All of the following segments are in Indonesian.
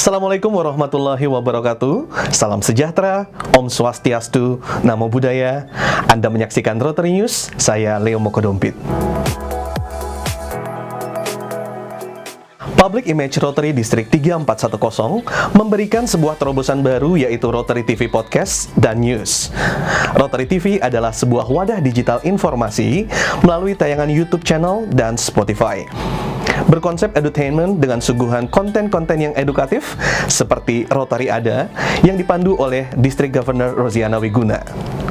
Assalamualaikum warahmatullahi wabarakatuh. Salam sejahtera, Om Swastiastu, Namo Buddhaya. Anda menyaksikan Rotary News, saya Leo Mokodompit. Public Image Rotary Distrik 3410 memberikan sebuah terobosan baru, yaitu Rotary TV Podcast dan News. Rotary TV adalah sebuah wadah digital informasi melalui tayangan YouTube channel dan Spotify. Berkonsep edutainment dengan suguhan konten-konten yang edukatif seperti Rotary Ada yang dipandu oleh District Governor Roziana Wiguna.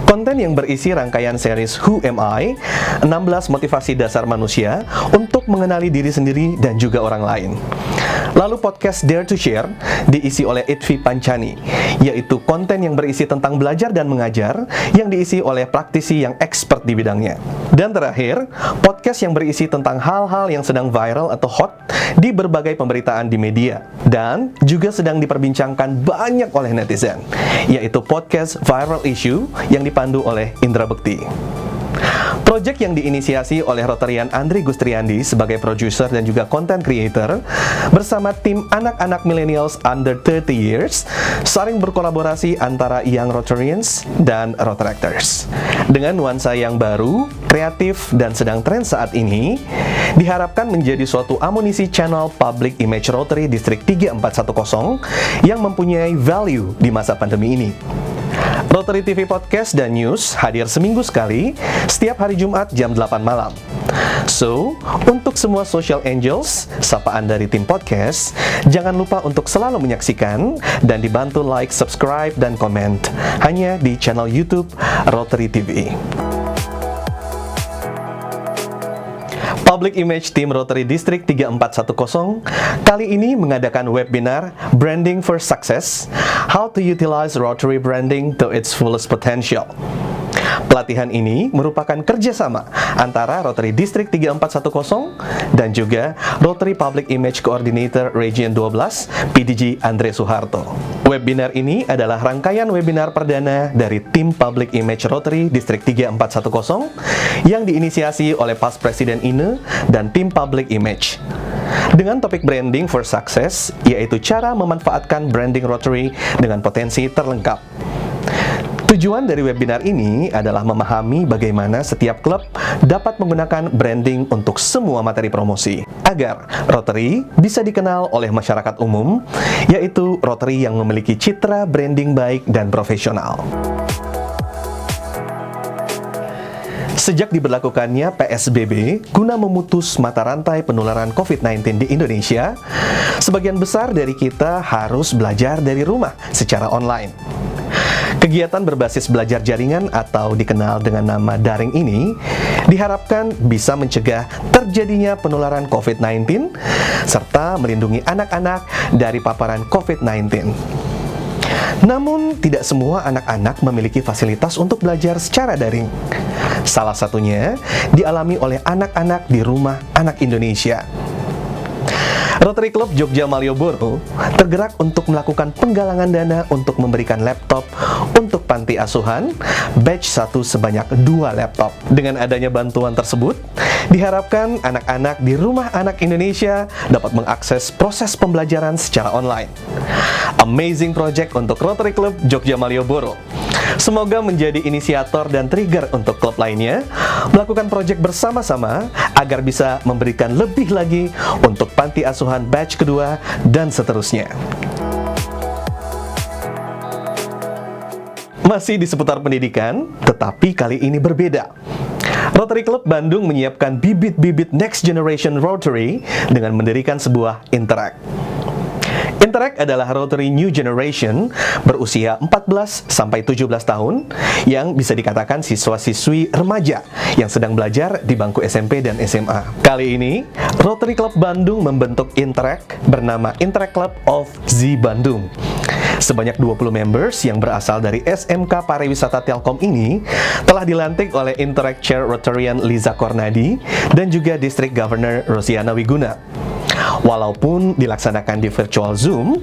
Konten yang berisi rangkaian series Who Am I, 16 motivasi dasar manusia untuk mengenali diri sendiri dan juga orang lain. Lalu podcast Dare to Share diisi oleh Itvi Pancani, yaitu konten yang berisi tentang belajar dan mengajar yang diisi oleh praktisi yang expert di bidangnya. Dan terakhir, podcast yang berisi tentang hal-hal yang sedang viral atau hot di berbagai pemberitaan di media dan juga sedang diperbincangkan banyak oleh netizen, yaitu podcast Viral Issue yang dipandu oleh Indra Bekti. Project yang diinisiasi oleh Rotarian Andri Gustriandi sebagai produser dan juga content creator bersama tim anak-anak millennials under 30 years saling berkolaborasi antara Young Rotarians dan Rotaractors. Dengan nuansa yang baru, kreatif, dan sedang tren saat ini, diharapkan menjadi suatu amunisi channel Public Image Rotary Distrik 3410 yang mempunyai value di masa pandemi ini. Rotary TV Podcast dan News hadir seminggu sekali, setiap hari Jumat jam 8 malam. So, untuk semua social angels, sapaan dari tim podcast, jangan lupa untuk selalu menyaksikan dan dibantu like, subscribe, dan komen hanya di channel YouTube Rotary TV. Public Image Team Rotary District 3410 kali ini mengadakan webinar Branding for Success, How to Utilize Rotary Branding to its Fullest Potential. Pelatihan ini merupakan kerjasama antara Rotary District 3410 dan juga Rotary Public Image Coordinator Region 12 PDG Andre Suharto. Webinar ini adalah rangkaian webinar perdana dari tim Public Image Rotary District 3410 yang diinisiasi oleh Past Presiden INE dan tim Public Image. Dengan topik Branding for Success, yaitu cara memanfaatkan branding Rotary dengan potensi terlengkap. Tujuan dari webinar ini adalah memahami bagaimana setiap klub dapat menggunakan branding untuk semua materi promosi, agar Rotary bisa dikenal oleh masyarakat umum, yaitu Rotary yang memiliki citra branding baik dan profesional. Sejak diberlakukannya PSBB guna memutus mata rantai penularan COVID-19 di Indonesia, sebagian besar dari kita harus belajar dari rumah secara online. Kegiatan berbasis belajar jaringan atau dikenal dengan nama daring ini diharapkan bisa mencegah terjadinya penularan COVID-19 serta melindungi anak-anak dari paparan COVID-19. Namun, tidak semua anak-anak memiliki fasilitas untuk belajar secara daring. Salah satunya dialami oleh anak-anak di Rumah Anak Indonesia. Rotary Club Jogja Malioboro tergerak untuk melakukan penggalangan dana untuk memberikan laptop untuk panti asuhan, batch 1 sebanyak 2 laptop. Dengan adanya bantuan tersebut, diharapkan anak-anak di Rumah Anak Indonesia dapat mengakses proses pembelajaran secara online. Amazing project untuk Rotary Club Jogja Malioboro. Semoga menjadi inisiator dan trigger untuk klub lainnya melakukan proyek bersama-sama agar bisa memberikan lebih lagi untuk panti asuhan batch kedua dan seterusnya. Masih di seputar pendidikan, tetapi kali ini berbeda. Rotary Club Bandung menyiapkan bibit-bibit Next Generation Rotary dengan mendirikan sebuah Interact. Interact adalah Rotary New Generation berusia 14-17 tahun yang bisa dikatakan siswa-siswi remaja yang sedang belajar di bangku SMP dan SMA. Kali ini, Rotary Club Bandung membentuk Interact bernama Interact Club of Z Bandung. Sebanyak 20 members yang berasal dari SMK Pariwisata Telkom ini telah dilantik oleh Interact Chair Rotarian Liza Kornadi dan juga District Governor Rosiana Wiguna. Walaupun dilaksanakan di virtual Zoom,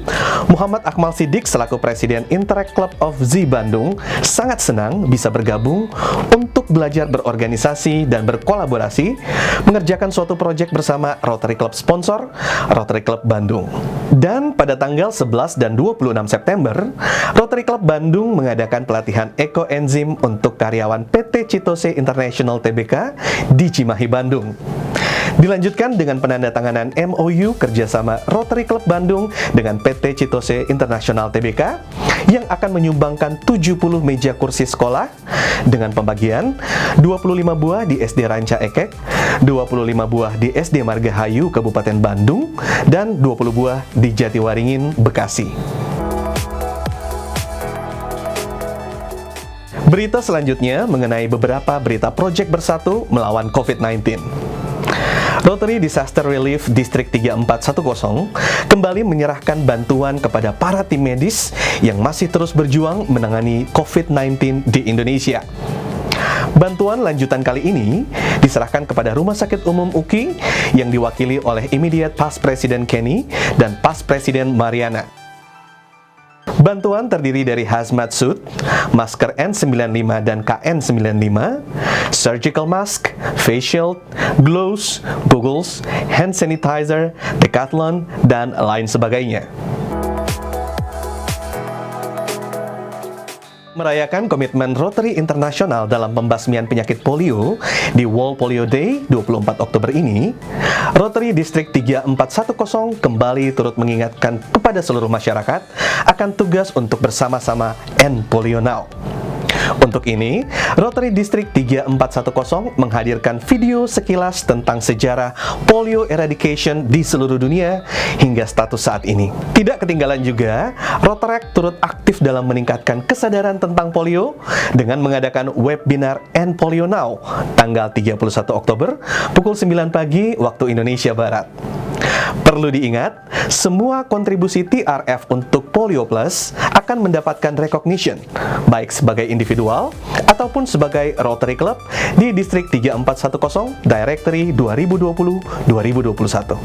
Muhammad Akmal Siddiq selaku Presiden Interact Club of Z Bandung sangat senang bisa bergabung untuk belajar berorganisasi dan berkolaborasi mengerjakan suatu proyek bersama Rotary Club sponsor Rotary Club Bandung. Dan pada tanggal 11 dan 26 September, Rotary Club Bandung mengadakan pelatihan ekoenzim untuk karyawan PT Citose International Tbk di Cimahi, Bandung. Dilanjutkan dengan penandatanganan MOU kerjasama Rotary Club Bandung dengan PT Citose International Tbk yang akan menyumbangkan 70 meja kursi sekolah dengan pembagian 25 buah di SD Ranca Ekek, 25 buah di SD Margahayu Kabupaten Bandung, dan 20 buah di Jatiwaringin, Bekasi. Berita selanjutnya mengenai beberapa berita proyek bersatu melawan COVID-19. Rotary Disaster Relief Distrik 3410 kembali menyerahkan bantuan kepada para tim medis yang masih terus berjuang menangani COVID-19 di Indonesia. Bantuan lanjutan kali ini diserahkan kepada Rumah Sakit Umum UKI yang diwakili oleh Immediate Past President Kenny dan Past President Mariana. Bantuan terdiri dari hazmat suit, masker N95 dan KN95, surgical mask, face shield, gloves, goggles, hand sanitizer, decathlon, dan lain sebagainya. Merayakan komitmen Rotary Internasional dalam pembasmian penyakit polio di World Polio Day 24 Oktober ini, Rotary Distrik 3410 kembali turut mengingatkan kepada seluruh masyarakat akan tugas untuk bersama-sama End Polio Now. Untuk ini, Rotary Distrik 3410 menghadirkan video sekilas tentang sejarah polio eradication di seluruh dunia hingga status saat ini. Tidak ketinggalan juga, Rotaract turut aktif dalam meningkatkan kesadaran tentang polio dengan mengadakan webinar End Polio Now tanggal 31 Oktober pukul 9 pagi waktu Indonesia Barat. Perlu diingat, semua kontribusi TRF untuk Polio Plus akan mendapatkan recognition, baik sebagai individual ataupun sebagai Rotary Club di Distrik 3410 Directory 2020-2021.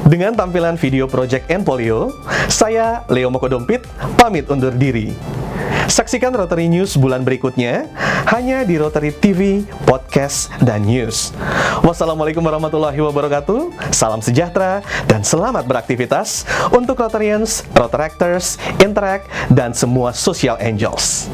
Dengan tampilan video Project End Polio, saya Leo Mokodompit pamit undur diri. Saksikan Rotary News bulan berikutnya hanya di Rotary TV, Podcast, dan News. Wassalamualaikum warahmatullahi wabarakatuh. Salam sejahtera dan selamat beraktivitas untuk Rotarians, Rotaractors, Interact, dan semua Social Angels.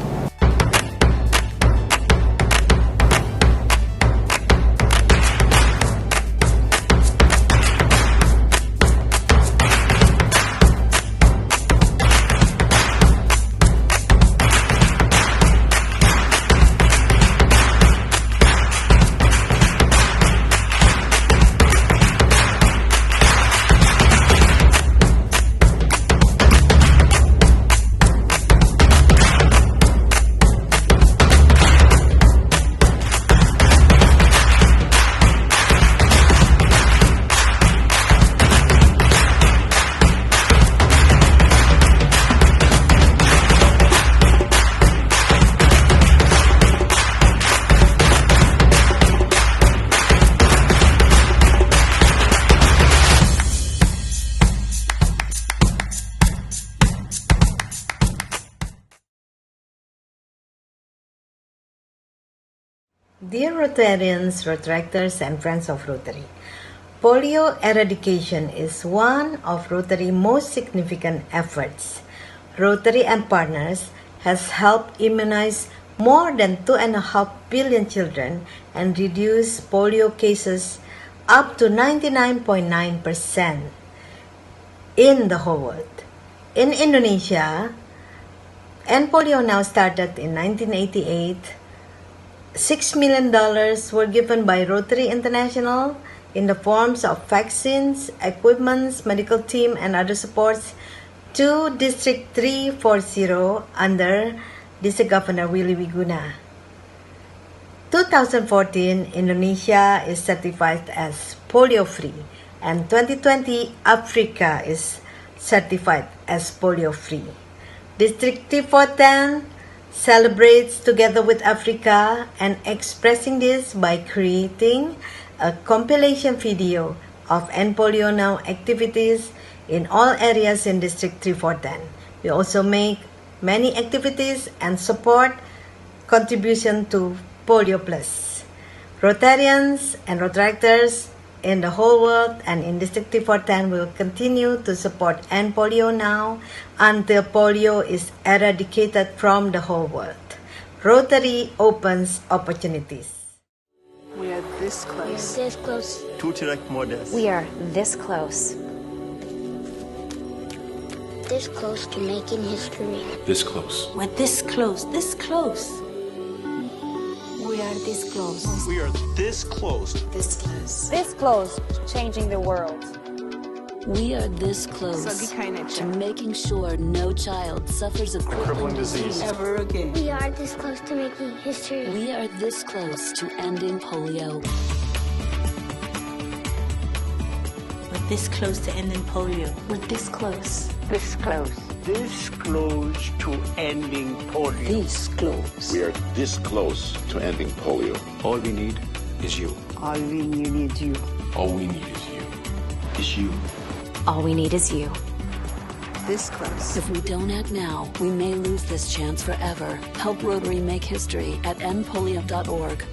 Dear Rotarians, Rotaractors, and friends of Rotary, polio eradication is one of Rotary's most significant efforts. Rotary and partners has helped immunize more than 2.5 billion children and reduce polio cases up to 99.9% in the whole world. In Indonesia, End Polio Now started in 1988. $6 million were given by Rotary International in the forms of vaccines, equipments, medical team, and other supports to District 340 under District Governor Willie Wiguna. 2014, Indonesia is certified as polio-free, and 2020, Africa is certified as polio-free. District T410 celebrates together with Africa and expressing this by creating a compilation video of End Polio Now activities in all areas in District 3410. We also make many activities and support contribution to Polio Plus. Rotarians and Rotaractors in the whole world and in District 3410 will continue to support End Polio Now until polio is eradicated from the whole world. Rotary opens opportunities. We are this close. This close. To direct models. We are this close. This close to making history. This close. We're this close, this close. We are this close. We are this close. This close. This close to changing the world. We are this close to making sure no child suffers a crippling disease Ever again. We are this close to making history. We are this close to ending polio. We're this close to ending polio. We're this close. This close. This close to ending polio. This close. We are this close to ending polio. All we need is you. All we need is you. All we need is you. Is you. All we need is you. This close. If we don't act now, we may lose this chance forever. Help Rotary make history at endpolio.org.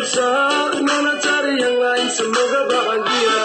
dosa, nona cari yang lain, semoga bahagia.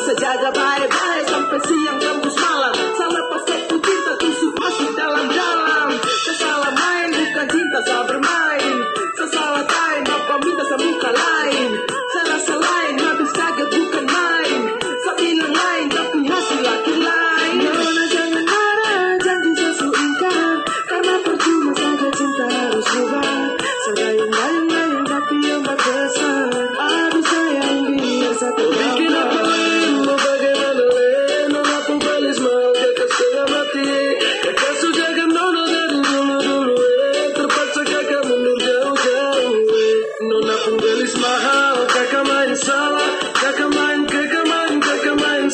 Sejaga baik-baik sampai siang tembus malam. Salah pas satu cinta tusuk masuk dalam-dalam. Sesalah main bukan cinta, salah bermain. Sesalah tain apa minta semuka lain. Serasa lain habis kaget bukan main. Sebilang lain tapi hasil laki lain. Nona jangan marah, janji sesu ingkar. Karena percuma saja cinta harus bubar. Sayang-sayang tapi yang berkesan. Aduh sayang dia satu bikin apa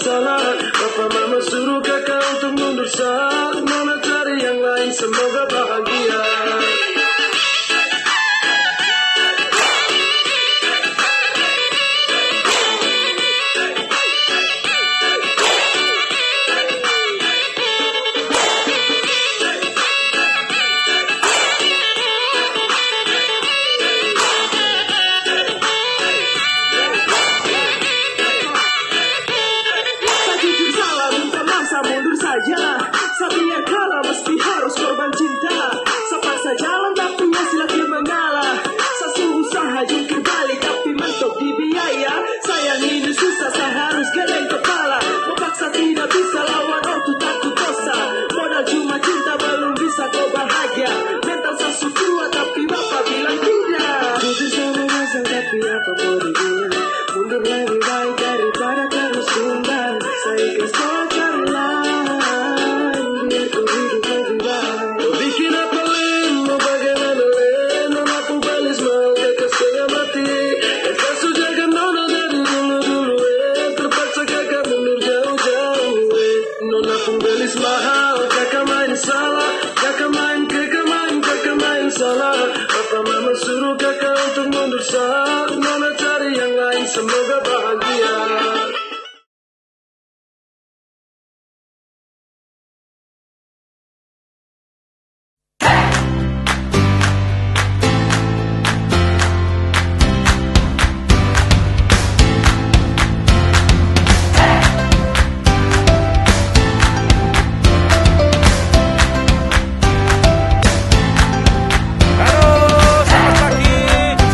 Papa mama suruh kakak untuk mundur saat nona cari yang lain, semoga bahagia. Sabiar kalah meski harus korban cinta. Sepaksa jalan tapi hasil lagi mengalah. Sesu usaha jungkir balik tapi mentok di biaya. Sayang ini susah, saya harus geleng kepala. Memaksa tidak bisa lawan ortu takut dosa. Modal cuma cinta belum bisa kau bahagia. Mental sesu kuat tapi bapak bilang tidak. Jujur sama rasa tapi apa boleh bilang. Mundur lebih baik daripada terus tunggang. Saya ikhlas kau cari lain. Papa mama suruh kakak untuk mundur saat nona cari yang lain, semoga bahagia.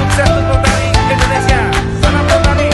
Sukses untuk dari Indonesia. Salam buat Tani.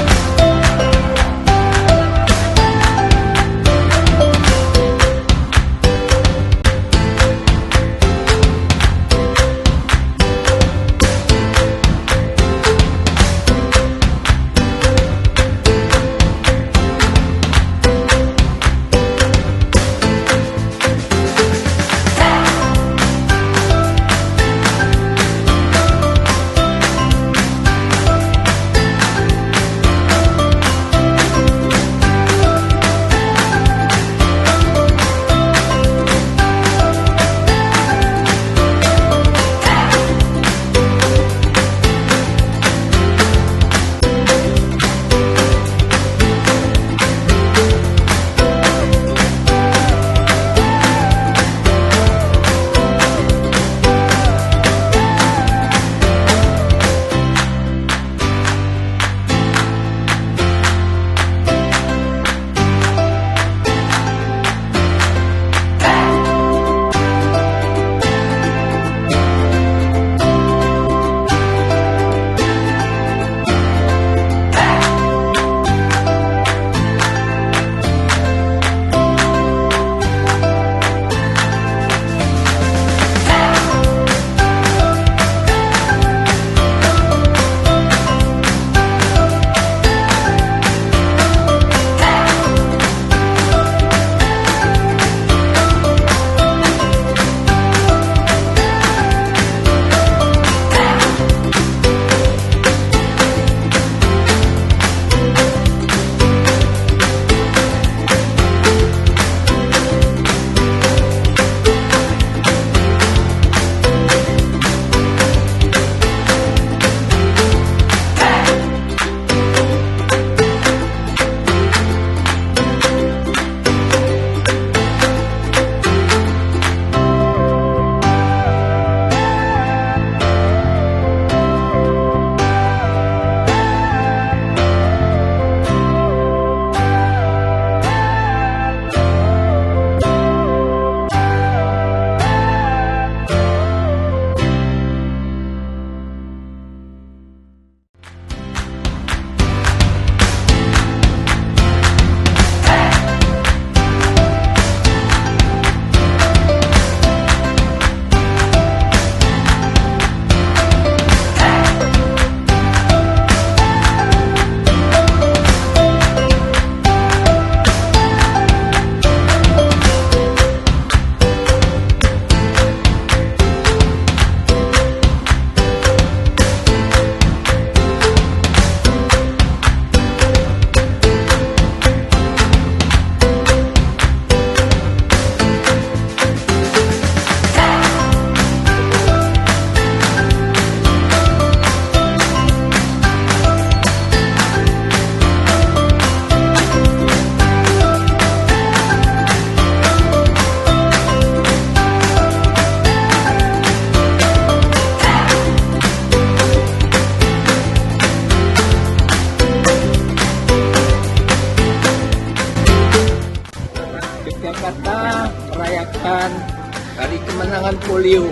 penanggulangan polio.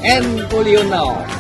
End polio now.